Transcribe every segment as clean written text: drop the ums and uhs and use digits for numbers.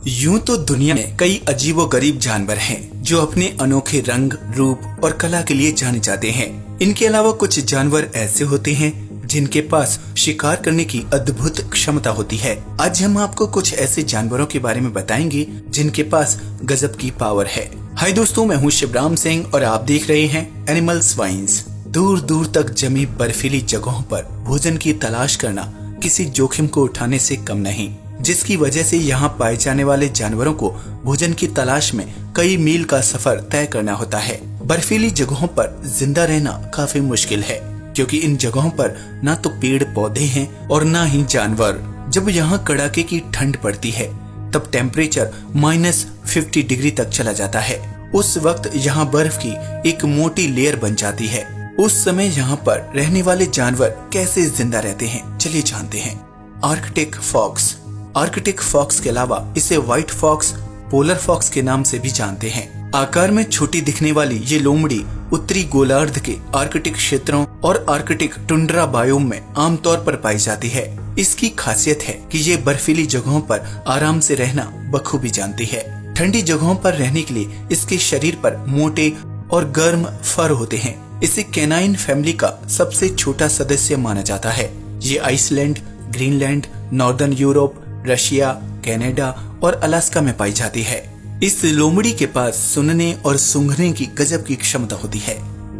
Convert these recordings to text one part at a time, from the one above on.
यूं तो दुनिया में कई अजीबोगरीब जानवर हैं जो अपने अनोखे रंग, रूप और कला के लिए जाने जाते हैं। इनके अलावा कुछ जानवर ऐसे होते हैं जिनके पास शिकार करने की अद्भुत क्षमता होती है। आज हम आपको कुछ ऐसे जानवरों के बारे में बताएंगे जिनके पास गजब की पावर है। हाय दोस्तों, मैं हूँ शिवराम सिंह और आप देख रहे हैं एनिमल स्वाइंस। दूर दूर तक जमी बर्फीली जगहों पर भोजन की तलाश करना किसी जोखिम को उठाने से कम नहीं, जिसकी वजह से यहाँ पाए जाने वाले जानवरों को भोजन की तलाश में कई मील का सफर तय करना होता है। बर्फीली जगहों पर जिंदा रहना काफी मुश्किल है क्योंकि इन जगहों पर ना तो पेड़ पौधे हैं और ना ही जानवर। जब यहाँ कड़ाके की ठंड पड़ती है तब टेम्परेचर -50 डिग्री तक चला जाता है। उस वक्त यहाँ बर्फ की एक मोटी लेयर बन जाती है। उस समय यहाँ पर रहने वाले जानवर कैसे जिंदा रहते हैं, चलिए जानते हैं। Arctic fox. आर्कटिक फॉक्स के अलावा इसे व्हाइट फॉक्स, पोलर फॉक्स के नाम से भी जानते हैं। आकार में छोटी दिखने वाली ये लोमड़ी उत्तरी गोलार्ध के आर्कटिक क्षेत्रों और आर्कटिक टुंड्रा बायोम में आमतौर पर पाई जाती है। इसकी खासियत है कि ये बर्फीली जगहों पर आराम से रहना बखूबी जानती है। ठंडी जगहों पर रहने के लिए इसके शरीर पर मोटे और गर्म फर होते हैं। इसे कैनाइन फैमिली का सबसे छोटा सदस्य माना जाता है। ये Iceland, Greenland, northern Europe, Russia, Canada और अलास्का में पाई जाती है। इस लोमड़ी के पास सुनने और सूंघने की गजब की क्षमता होती है,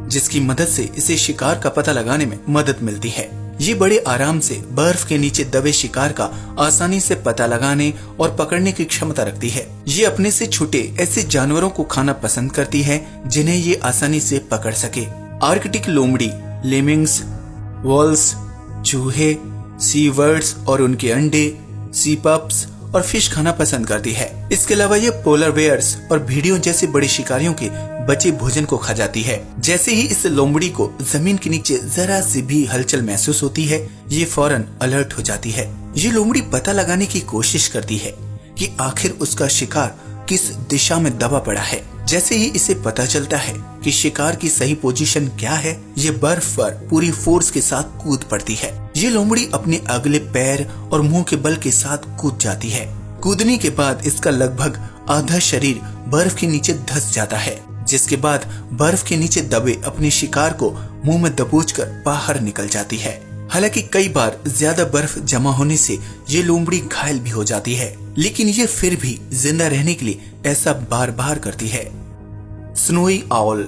जिसकी मदद से इसे शिकार का पता लगाने में मदद मिलती है। ये बड़े आराम से बर्फ के नीचे दबे शिकार का आसानी से पता लगाने और पकड़ने की क्षमता रखती है। ये अपने से छोटे ऐसे जानवरों को खाना पसंद करती है जिन्हें ये आसानी से पकड़ सके। आर्कटिक लोमड़ी लेमिंग्स, वॉल्स, चूहे, सी वर्ड्स और उनके अंडे, सी पप्स और फिश खाना पसंद करती है। इसके अलावा ये पोलर बेयर्स और भेड़ियों जैसे बड़े शिकारियों के बचे भोजन को खा जाती है। जैसे ही इस लोमड़ी को जमीन के नीचे जरा सी भी हलचल महसूस होती है, ये फौरन अलर्ट हो जाती है। ये लोमड़ी पता लगाने की कोशिश करती है कि आखिर उसका शिकार किस दिशा में दबा पड़ा है। जैसे ही इसे पता चलता है कि शिकार की सही पोजीशन क्या है, ये बर्फ पर पूरी फोर्स के साथ कूद पड़ती है। ये लोमड़ी अपने अगले पैर और मुंह के बल के साथ कूद जाती है। कूदने के बाद इसका लगभग आधा शरीर बर्फ के नीचे धंस जाता है, जिसके बाद बर्फ के नीचे दबे अपने शिकार को मुंह में दबोचकर बाहर निकल जाती है। हालांकि कई बार ज्यादा बर्फ जमा होने से ये लोमड़ी घायल भी हो जाती है, लेकिन ये फिर भी जिंदा रहने के लिए ऐसा बार बार करती है। Snowy owl.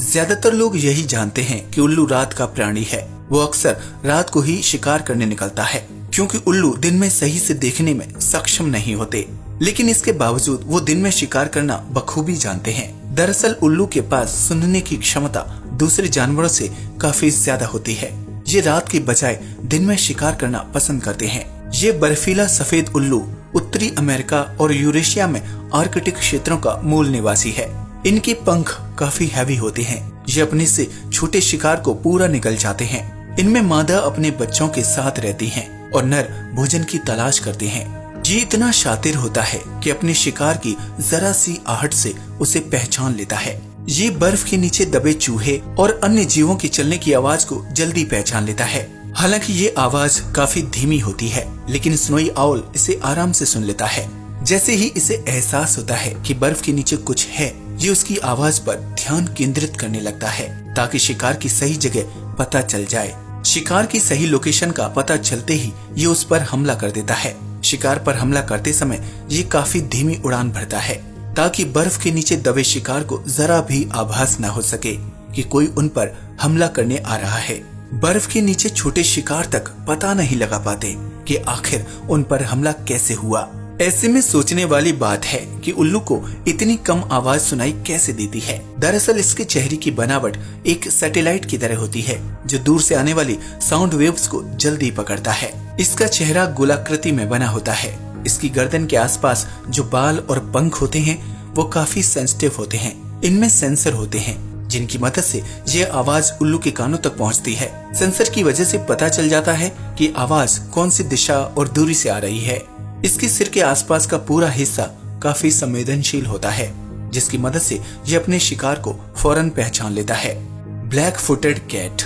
ज्यादातर लोग यही जानते हैं कि उल्लू रात का प्राणी है। वो अक्सर रात को ही शिकार करने निकलता है क्योंकि उल्लू दिन में सही से देखने में सक्षम नहीं होते, लेकिन इसके बावजूद वो दिन में शिकार करना बखूबी जानते हैं। दरअसल उल्लू के पास सुनने की क्षमता दूसरे जानवरों से काफी ज्यादा होती है। ये रात के बजाय दिन में शिकार करना पसंद करते हैं। ये बर्फीला सफेद उल्लू उत्तरी अमेरिका और यूरेशिया में आर्कटिक क्षेत्रों का मूल निवासी है। इनके पंख काफी हैवी होते हैं। ये अपने से छोटे शिकार को पूरा निगल जाते हैं। इनमें मादा अपने बच्चों के साथ रहती हैं और नर भोजन की तलाश करते हैं। ये इतना शातिर होता है कि अपने शिकार की जरा सी आहट से उसे पहचान लेता है। ये बर्फ के नीचे दबे चूहे और अन्य जीवों की चलने की आवाज को जल्दी पहचान लेता है। हालांकि ये आवाज काफी धीमी होती है, लेकिन स्नोई आउल इसे आराम से सुन लेता है। जैसे ही इसे एहसास होता है कि बर्फ के नीचे कुछ है, ये उसकी आवाज पर ध्यान केंद्रित करने लगता है ताकि शिकार की सही जगह पता चल जाए। शिकार की सही लोकेशन का पता चलते ही ये उस पर हमला कर देता है। शिकार पर हमला करते समय ये काफी धीमी उड़ान भरता है ताकि बर्फ के नीचे दबे शिकार को जरा भी आभास न हो सके कि कोई उन पर हमला करने आ रहा है। बर्फ के नीचे छोटे शिकार तक पता नहीं लगा पाते कि आखिर उन पर हमला कैसे हुआ। ऐसे में सोचने वाली बात है कि उल्लू को इतनी कम आवाज सुनाई कैसे देती है। दरअसल इसके चेहरे की बनावट एक सैटेलाइट की तरह होती है जो दूर से आने वाली साउंड वेव्स को जल्दी पकड़ता है। इसका चेहरा गोलाकृति में बना होता है। इसकी गर्दन के आसपास जो बाल और पंख होते हैं वो काफी सेंसिटिव होते हैं। इनमें सेंसर होते हैं जिनकी मदद से यह आवाज उल्लू के कानों तक पहुंचती है। सेंसर की वजह से पता चल जाता है कि आवाज कौन सी दिशा और दूरी से आ रही है। इसके सिर के आसपास का पूरा हिस्सा काफी संवेदनशील होता है, जिसकी मदद से यह अपने शिकार को फौरन पहचान लेता है। Black footed cat.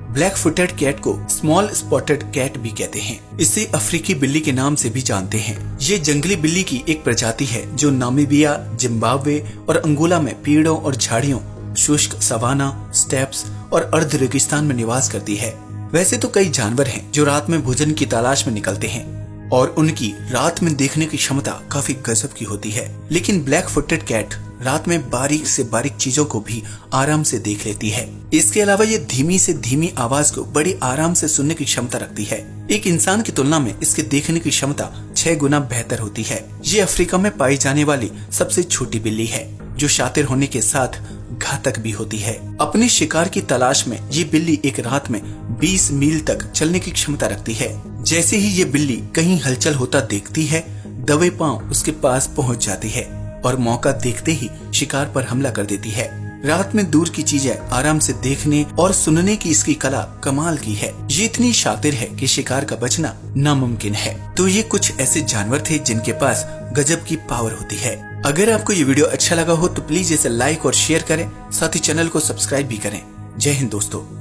Black footed cat को स्मॉल स्पॉटेड कैट भी कहते हैं। इसे अफ्रीकी बिल्ली के नाम से भी जानते हैं। ये जंगली बिल्ली की एक प्रजाति है जो नामीबिया, जिम्बाब्वे और अंगोला में पेड़ों और झाड़ियों, शुष्क सवाना, स्टेप्स और अर्ध रेगिस्तान में निवास करती है। वैसे तो कई जानवर हैं जो रात में भोजन की तलाश में निकलते हैं और उनकी रात में देखने की क्षमता काफी गजब की होती है, लेकिन ब्लैक फुटेड कैट रात में बारीक से बारीक चीजों को भी आराम से देख लेती है। इसके अलावा ये धीमी से धीमी आवाज को बड़ी आराम से सुनने की क्षमता रखती है। एक इंसान की तुलना में इसके देखने की क्षमता 6 गुना बेहतर होती है। ये अफ्रीका में पाई जाने वाली सबसे छोटी बिल्ली है जो शातिर होने के साथ घातक भी होती है। अपने शिकार की तलाश में ये बिल्ली एक रात में 20 मील तक चलने की क्षमता रखती है। जैसे ही ये बिल्ली कहीं हलचल होता देखती है, दबे पांव उसके पास पहुंच जाती है और मौका देखते ही शिकार पर हमला कर देती है। रात में दूर की चीजें आराम से देखने और सुनने की इसकी कला कमाल की है। ये इतनी शातिर है कि शिकार का बचना नामुमकिन है। तो ये कुछ ऐसे जानवर थे जिनके पास गजब की पावर होती है। अगर आपको ये वीडियो अच्छा लगा हो तो प्लीज इसे लाइक और शेयर करें, साथ ही चैनल को सब्सक्राइब भी करें। जय हिंद दोस्तों।